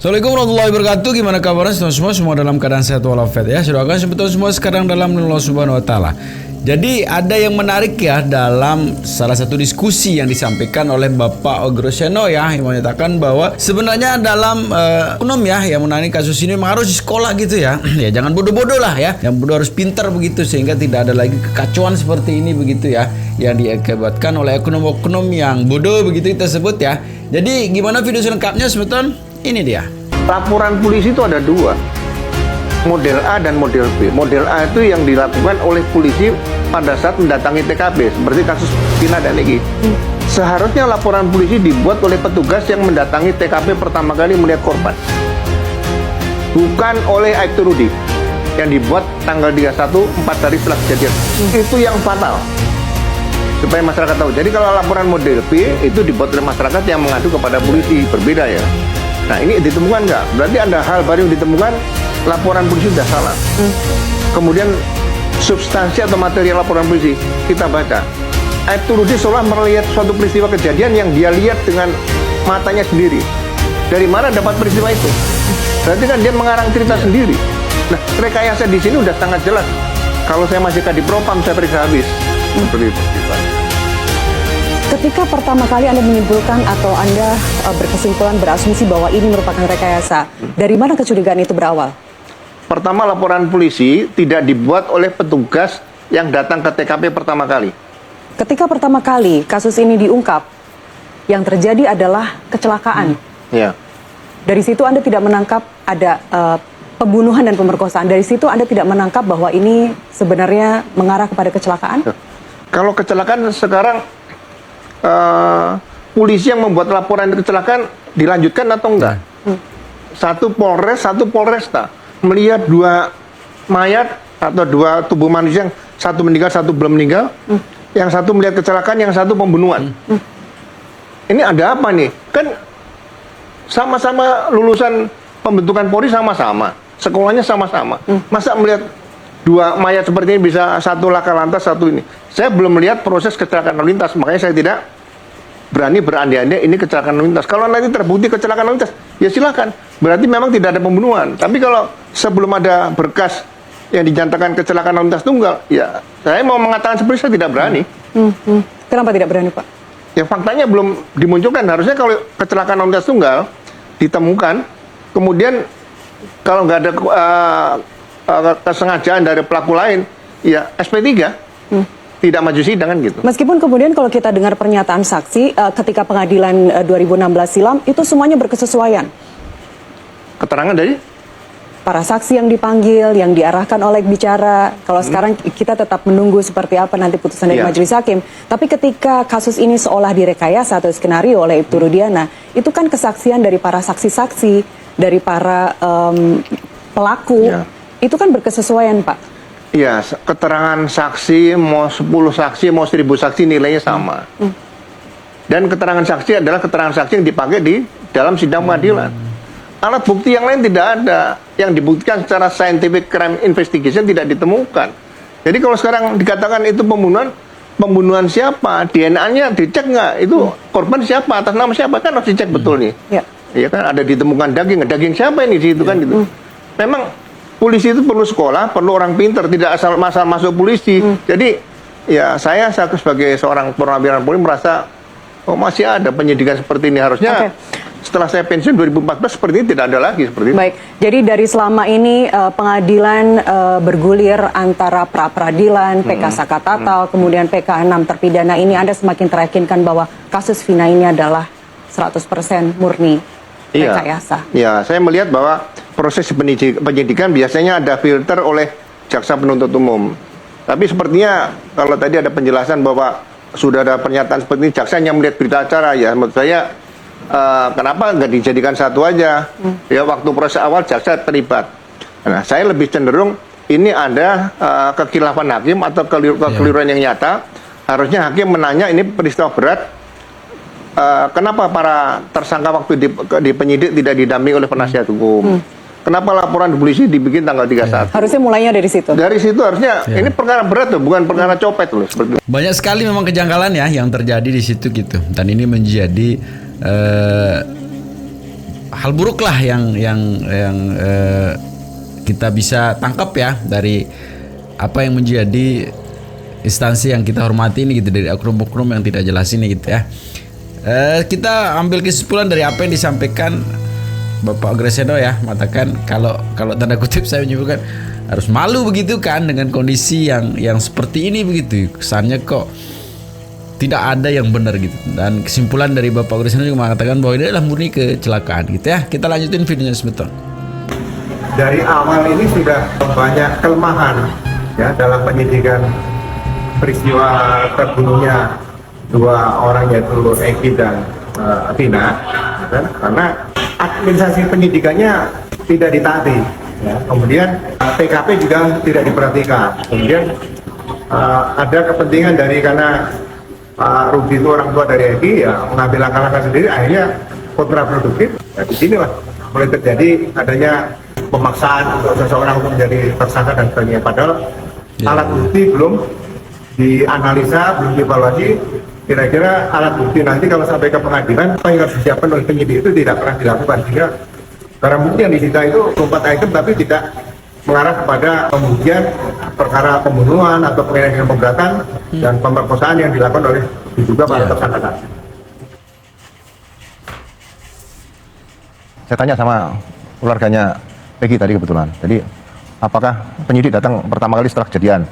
Assalamualaikum warahmatullahi wabarakatuh. Gimana kabarnya semua? Semua dalam keadaan sehat walafiat ya. Doakan sebetulnya semua sekarang dalam Allah Subhanahu wa taala. Jadi ada yang menarik ya dalam salah satu diskusi yang disampaikan oleh Bapak Ogroseno ya, yang menyatakan bahwa sebenarnya dalam ekonom ya yang menangani kasus ini memang harus di sekolah gitu ya. Ya jangan bodoh-bodoh lah ya. Yang bodoh harus pintar begitu sehingga tidak ada lagi kekacauan seperti ini begitu ya, yang diakibatkan oleh oknum-oknum yang bodoh begitu kita sebut ya. Jadi gimana video selengkapnya sebetulnya? Ini dia. Laporan polisi itu ada dua, model A dan model B. Model A itu yang dilakukan oleh polisi pada saat mendatangi TKP, seperti kasus Vina dan Egi. Seharusnya laporan polisi dibuat oleh petugas yang mendatangi TKP pertama kali melihat korban, bukan oleh Aibtu Rudi yang dibuat tanggal 31, 4 hari setelah kejadian. Itu yang fatal, supaya masyarakat tahu. Jadi kalau laporan model B itu dibuat oleh masyarakat yang mengadu kepada polisi, berbeda ya. Nah ini ditemukan nggak? Berarti ada hal baru yang ditemukan, laporan polisi sudah salah. Kemudian substansi atau material laporan polisi kita baca. Aibtu Rudi seolah melihat suatu peristiwa kejadian yang dia lihat dengan matanya sendiri. Dari mana dapat peristiwa itu? Berarti kan dia mengarang cerita sendiri. Nah rekayasa di sini udah sangat jelas. Kalau saya masih kadipropam saya periksa habis. Seperti itu. Ketika pertama kali Anda menyimpulkan atau Anda berkesimpulan berasumsi bahwa ini merupakan rekayasa, dari mana kecurigaan itu berawal? Pertama, laporan polisi tidak dibuat oleh petugas yang datang ke TKP pertama kali. Ketika pertama kali kasus ini diungkap, yang terjadi adalah kecelakaan. Ya. Dari situ Anda tidak menangkap ada pembunuhan dan pemerkosaan. Dari situ Anda tidak menangkap bahwa ini sebenarnya mengarah kepada kecelakaan? Kalau kecelakaan sekarang polisi yang membuat laporan kecelakaan dilanjutkan atau enggak? Satu Polres, satu Polresta melihat dua mayat atau dua tubuh manusia, yang satu meninggal, satu belum meninggal, yang satu melihat kecelakaan, yang satu pembunuhan. Ini ada apa nih? Kan sama-sama lulusan pembentukan Polri, sama-sama sekolahnya sama-sama. Masa melihat dua mayat seperti ini bisa satu laka lantas, satu ini? Saya belum melihat proses kecelakaan lalu lintas, makanya saya tidak berani berandai-andai ini kecelakaan lalu lintas. Kalau nanti terbukti kecelakaan lalu lintas, ya silakan. Berarti memang tidak ada pembunuhan. Tapi kalau sebelum ada berkas yang dinyatakan kecelakaan lalu lintas tunggal, ya saya mau mengatakan seperti saya tidak berani. Kenapa tidak berani, Pak? Ya faktanya belum dimunculkan. Harusnya kalau kecelakaan lalu lintas tunggal ditemukan, kemudian kalau nggak ada kesengajaan dari pelaku lain, ya SP3 tidak maju sidang kan gitu. Meskipun kemudian kalau kita dengar pernyataan saksi ketika pengadilan 2016 silam, itu semuanya berkesesuaian. Keterangan dari Para saksi yang dipanggil, yang diarahkan oleh bicara. Kalau sekarang kita tetap menunggu seperti apa nanti putusan dari majelis hakim. Tapi ketika kasus ini seolah direkayasa atau skenario oleh Aibtu Rudiana, itu kan kesaksian dari para saksi-saksi, dari para pelaku. Itu kan berkesesuaian, Pak. Iya, keterangan saksi mau 10 saksi, mau 1000 saksi nilainya sama. Dan keterangan saksi adalah keterangan saksi yang dipakai di dalam sidang pengadilan. Alat bukti yang lain tidak ada. Yang dibuktikan secara scientific crime investigation tidak ditemukan. Jadi kalau sekarang dikatakan itu pembunuhan siapa? DNA-nya dicek nggak? Itu korban siapa? Atas nama siapa? Kan harus dicek betul nih. Iya kan, ada ditemukan daging. Daging siapa ini di situ kan gitu. Memang polisi itu perlu sekolah, perlu orang pintar, tidak asal masuk polisi. Jadi ya saya sebagai seorang perwira Polri merasa masih ada penyidikan seperti ini. Harusnya setelah saya pensiun 2014 seperti ini tidak ada lagi seperti ini. Baik, jadi dari selama ini pengadilan bergulir antara pra-peradilan, PK Sakatatal, kemudian PK 6 terpidana ini, Anda semakin teryakinkan bahwa kasus Vina ini adalah 100% murni rekayasa. Ya, saya melihat bahwa proses penyidikan biasanya ada filter oleh jaksa penuntut umum. Tapi sepertinya kalau tadi ada penjelasan bahwa sudah ada pernyataan seperti ini, jaksa yang melihat berita acara, ya menurut saya kenapa nggak dijadikan satu aja? Ya waktu proses awal jaksa terlibat. Nah, saya lebih cenderung ini ada kekilafan hakim atau kekeliruan yang nyata. Harusnya hakim menanya ini peristiwa berat. Kenapa para tersangka waktu di penyidik tidak didampingi oleh penasihat hukum? Kenapa laporan polisi dibikin tanggal 31? Harusnya mulainya dari situ. Dari situ harusnya ini perkara berat tuh, bukan perkara copet loh. Seperti banyak sekali memang kejanggalan ya yang terjadi di situ gitu. Dan ini menjadi hal buruk lah yang kita bisa tangkap ya dari apa yang menjadi instansi yang kita hormati ini gitu, dari oknum-oknum yang tidak jelas ini gitu ya. Kita ambil kesimpulan dari apa yang disampaikan Bapak Greseno ya, mengatakan kalau tanda kutip saya menyebutkan harus malu begitu kan dengan kondisi yang seperti ini begitu. Kesannya kok tidak ada yang benar gitu. Dan kesimpulan dari Bapak Greseno juga mengatakan bahwa ini adalah murni kecelakaan gitu ya. Kita lanjutin videonya sebentar. Dari awal ini sudah banyak kelemahan ya dalam penyidikan peristiwa terbunuhnya dua orang yaitu Eki dan Vina, ya, karena administrasi penyidikannya tidak ditaati. Ya. Kemudian TKP juga tidak diperhatikan. Kemudian ada kepentingan dari karena Pak Rudi itu orang tua dari Eki ya mengambil langkah-langkah sendiri, akhirnya kontraproduktif. Ya, di sini mulai terjadi adanya pemaksaan untuk seseorang untuk menjadi tersangka dan sebagainya. Padahal alat bukti belum dianalisa, belum dievaluasi. Kira-kira alat bukti nanti kalau sampai ke pengadilan apa yang harus disiapkan oleh penyidik itu tidak pernah dilakukan, sehingga barang bukti yang disita itu 4 item tapi tidak mengarah kepada pembuktian perkara pembunuhan atau penganiayaan pemberatan dan pemerkosaan yang dilakukan oleh diduga para tersangka. Saya tanya sama keluarganya Peggy tadi kebetulan. Jadi apakah penyidik datang pertama kali setelah kejadian,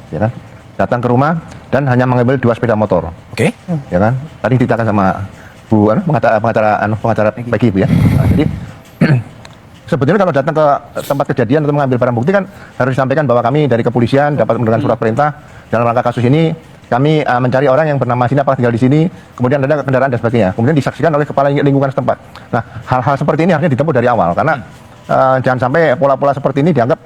ya kan? Datang ke rumah dan hanya mengambil 2 sepeda motor. Oke. Ya kan? Tadi diceritakan sama Bu pengacara Peggy Bu ya. Nah, jadi sebetulnya kalau datang ke tempat kejadian untuk mengambil barang bukti kan harus disampaikan bahwa kami dari kepolisian dapat mendengar surat perintah dalam rangka kasus ini kami mencari orang yang bernama sini apakah tinggal di sini, kemudian ada kendaraan dan sebagainya. Kemudian disaksikan oleh kepala lingkungan setempat. Nah, hal-hal seperti ini harusnya ditempuh dari awal karena jangan sampai pola-pola seperti ini dianggap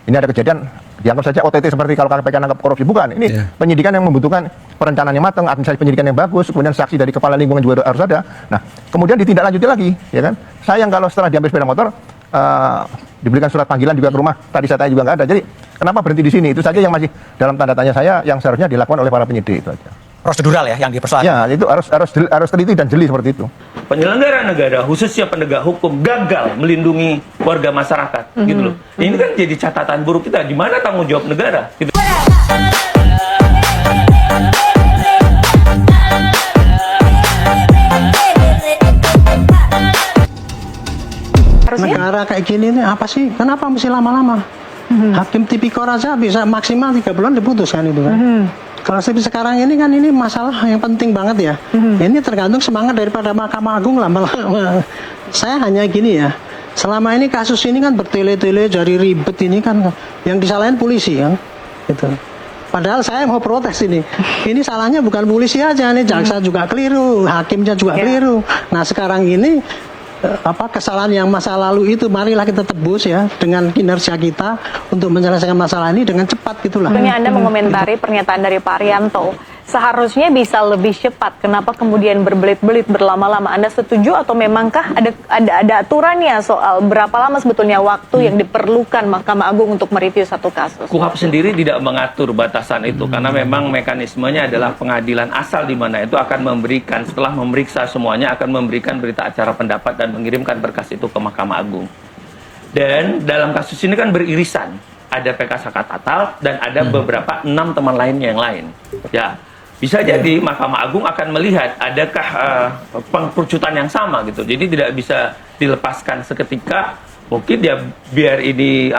ini ada kejadian dianggap saja OTT seperti kalau KPK anggap korupsi. Bukan, ini penyidikan yang membutuhkan perencanaan yang matang, administrasi penyidikan yang bagus, kemudian saksi dari kepala lingkungan juga harus ada. Nah, kemudian ditindaklanjuti lagi, ya kan? Sayang kalau setelah diambil sepeda motor diberikan surat panggilan juga ke rumah, tadi saya tanya juga nggak ada. Jadi kenapa berhenti di sini? Itu saja yang masih dalam tanda tanya saya yang seharusnya dilakukan oleh para penyidik itu aja. Prosedural ya yang dipersoalkan. Ya, itu harus teliti dan jeli seperti itu. Penyelenggara negara khususnya penegak hukum gagal melindungi warga masyarakat gitu loh. Ini kan jadi catatan buruk kita, di mana tanggung jawab negara gitu. Negara kayak gini ini apa sih? Kenapa mesti lama-lama? Hakim tipikor aja bisa maksimal 3 bulan diputuskan itu kan. Kalau sekarang ini kan ini masalah yang penting banget ya. Ini tergantung semangat daripada Mahkamah Agung lah. Saya hanya gini ya. Selama ini kasus ini kan bertele-tele jadi ribet ini kan yang disalahin polisi kan. Gitu. Padahal saya mau protes ini. Ini salahnya bukan polisi aja, nih jaksa juga keliru, hakimnya juga keliru. Nah, sekarang ini kesalahan yang masa lalu itu marilah kita tebus ya dengan kinerja kita untuk menyelesaikan masalah ini dengan cepat gitulah. Tentunya Anda mengomentari pernyataan dari Pak Arianto. Seharusnya bisa lebih cepat. Kenapa kemudian berbelit-belit berlama-lama? Anda setuju atau memangkah ada aturannya soal berapa lama sebetulnya waktu yang diperlukan Mahkamah Agung untuk mereview satu kasus? KUHP sendiri tidak mengatur batasan itu karena memang mekanismenya adalah pengadilan asal di mana itu akan memberikan setelah memeriksa semuanya akan memberikan berita acara pendapat dan mengirimkan berkas itu ke Mahkamah Agung. Dan dalam kasus ini kan beririsan, ada PK Saka Tatal dan ada beberapa 6 teman lainnya yang lain. Ya, bisa jadi Mahkamah Agung akan melihat adakah pengkerucutan yang sama gitu. Jadi tidak bisa dilepaskan seketika. Mungkin ya biar ini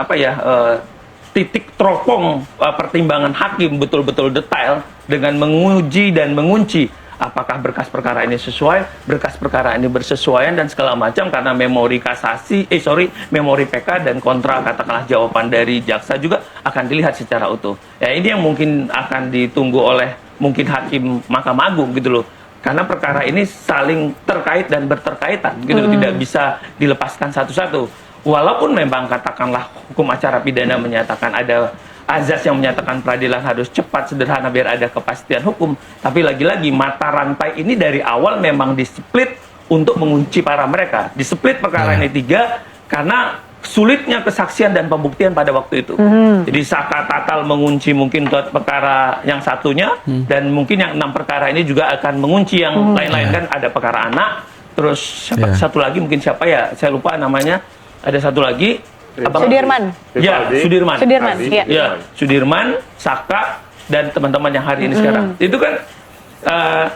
titik teropong pertimbangan hakim betul-betul detail dengan menguji dan mengunci apakah berkas perkara ini sesuai, berkas perkara ini bersesuaian dan segala macam karena memori memori PK dan kontra katakanlah jawaban dari jaksa juga akan dilihat secara utuh. Ya ini yang mungkin akan ditunggu oleh mungkin hakim Mahkamah Agung gitu loh. Karena perkara ini saling terkait dan berterkaitan gitu loh, tidak bisa dilepaskan satu-satu. Walaupun memang katakanlah hukum acara pidana menyatakan ada azas yang menyatakan peradilan harus cepat, sederhana, biar ada kepastian hukum. Tapi lagi-lagi mata rantai ini dari awal memang displit untuk mengunci para mereka. Displit perkara ini 3 karena sulitnya kesaksian dan pembuktian pada waktu itu. Jadi Saka Tatal mengunci mungkin perkara yang satunya dan mungkin yang 6 perkara ini juga akan mengunci yang lain-lain kan ada perkara anak, terus Iya. satu lagi mungkin siapa ya, saya lupa namanya, ada satu lagi Sudirman. ya Sudirman Iya. ya Sudirman, Saka, dan teman-teman yang hari ini sekarang itu kan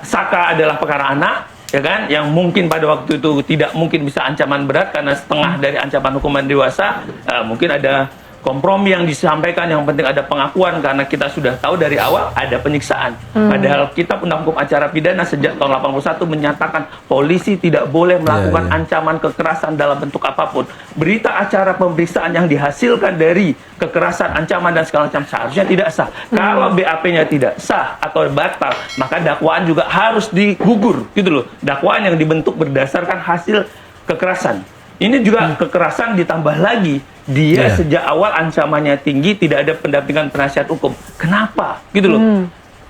Saka adalah perkara anak, ya kan, yang mungkin pada waktu itu tidak mungkin bisa ancaman berat karena setengah dari ancaman hukuman dewasa. Mungkin ada kompromi yang disampaikan, yang penting ada pengakuan karena kita sudah tahu dari awal ada penyiksaan. Padahal Kitab Undang Hukum Acara Pidana sejak tahun 81 menyatakan polisi tidak boleh melakukan ancaman kekerasan dalam bentuk apapun. Berita acara pemeriksaan yang dihasilkan dari kekerasan, ancaman dan segala macam seharusnya tidak sah. Kalau BAP-nya tidak sah atau batal, maka dakwaan juga harus digugur, gitu loh. Dakwaan yang dibentuk berdasarkan hasil kekerasan. Ini juga kekerasan ditambah lagi dia sejak awal ancamannya tinggi, tidak ada pendampingan penasihat hukum. Kenapa? Gitu loh.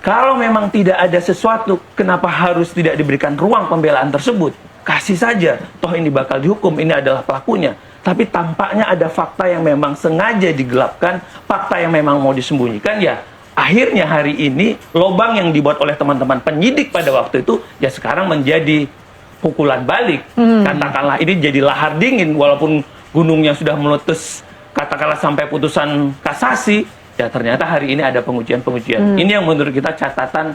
Kalau memang tidak ada sesuatu, kenapa harus tidak diberikan ruang pembelaan tersebut? Kasih saja, toh ini bakal dihukum, ini adalah pelakunya. Tapi tampaknya ada fakta yang memang sengaja digelapkan, fakta yang memang mau disembunyikan, ya akhirnya hari ini lobang yang dibuat oleh teman-teman penyidik pada waktu itu, ya sekarang menjadi pukulan balik. Katakanlah ini jadi lahar dingin, walaupun gunungnya sudah meletus, katakanlah sampai putusan kasasi, ya ternyata hari ini ada pengujian-pengujian. Ini yang menurut kita catatan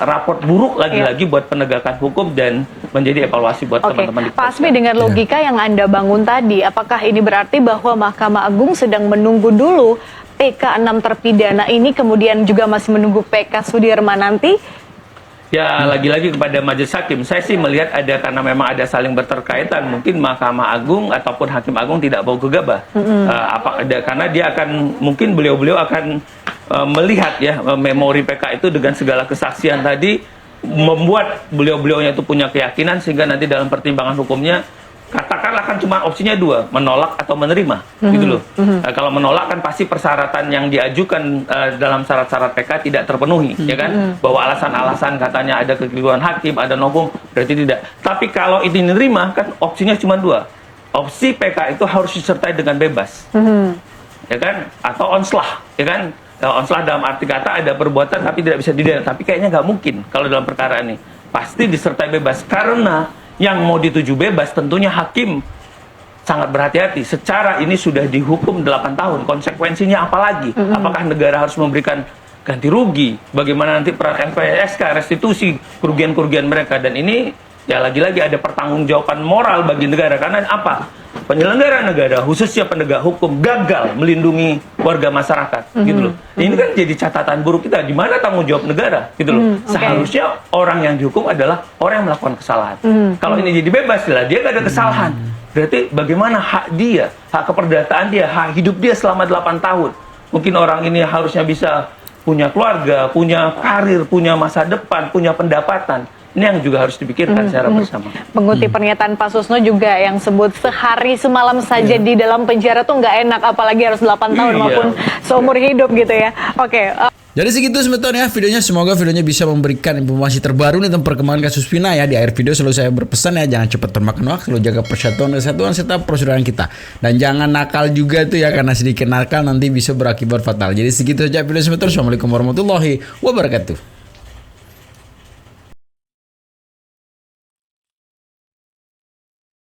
raport buruk lagi-lagi buat penegakan hukum dan menjadi evaluasi buat teman-teman di Pak Asmi, dengan logika yang Anda bangun tadi, apakah ini berarti bahwa Mahkamah Agung sedang menunggu dulu PK 6 terpidana ini, kemudian juga masih menunggu PK Sudirman nanti? Ya, lagi-lagi kepada majelis hakim, saya sih melihat ada, karena memang ada saling berterkaitan, mungkin Mahkamah Agung ataupun Hakim Agung tidak mau gegabah. Karena dia akan, mungkin beliau-beliau akan melihat ya memori PK itu dengan segala kesaksian tadi, membuat beliau-beliaunya itu punya keyakinan, sehingga nanti dalam pertimbangan hukumnya katakanlah kan cuma opsinya dua, menolak atau menerima, gitu loh. Kalau menolak kan pasti persyaratan yang diajukan dalam syarat-syarat PK tidak terpenuhi, ya kan? Bahwa alasan-alasan katanya ada kekeliruan hakim, ada novum, berarti tidak. Tapi kalau ini menerima, kan opsinya cuma dua. Opsi PK itu harus disertai dengan bebas, ya kan? Atau onslah, ya kan? Onslah dalam arti kata ada perbuatan tapi tidak bisa didenda. Tapi kayaknya nggak mungkin kalau dalam perkara ini. Pasti disertai bebas, karena yang mau dituju bebas tentunya hakim sangat berhati-hati. Secara ini sudah dihukum 8 tahun, konsekuensinya apa lagi? Apakah negara harus memberikan ganti rugi? Bagaimana nanti peran LPSK, restitusi kerugian-kerugian mereka? Dan ini ya lagi-lagi ada pertanggungjawaban moral bagi negara. Karena apa? Penyelenggara negara, khususnya penegak hukum, gagal melindungi warga masyarakat, gitu loh. Ini kan jadi catatan buruk kita. Di mana tanggung jawab negara, gitu loh. Seharusnya orang yang dihukum adalah orang yang melakukan kesalahan. Kalau ini jadi bebas, lah dia gak ada kesalahan. Berarti bagaimana hak dia, hak keperdataan dia, hak hidup dia selama 8 tahun? Mungkin orang ini harusnya bisa punya keluarga, punya karir, punya masa depan, punya pendapatan. Ini yang juga harus dipikirkan secara bersama. Mengutip pernyataan Pak Susno juga yang sebut sehari semalam saja di dalam penjara tuh nggak enak, apalagi harus 8 tahun maupun seumur hidup gitu ya. Oke. Jadi segitu sebetulnya videonya. Semoga videonya bisa memberikan informasi terbaru nih tentang perkembangan kasus Vina ya. Di akhir video selalu saya berpesan ya, jangan cepat termakan waktu, selalu jaga persatuan dan kesatuan serta persaudaraan kita. Dan jangan nakal juga tuh ya, karena sedikit nakal nanti bisa berakibat fatal. Jadi segitu saja video sebetulnya. Assalamualaikum warahmatullahi wabarakatuh.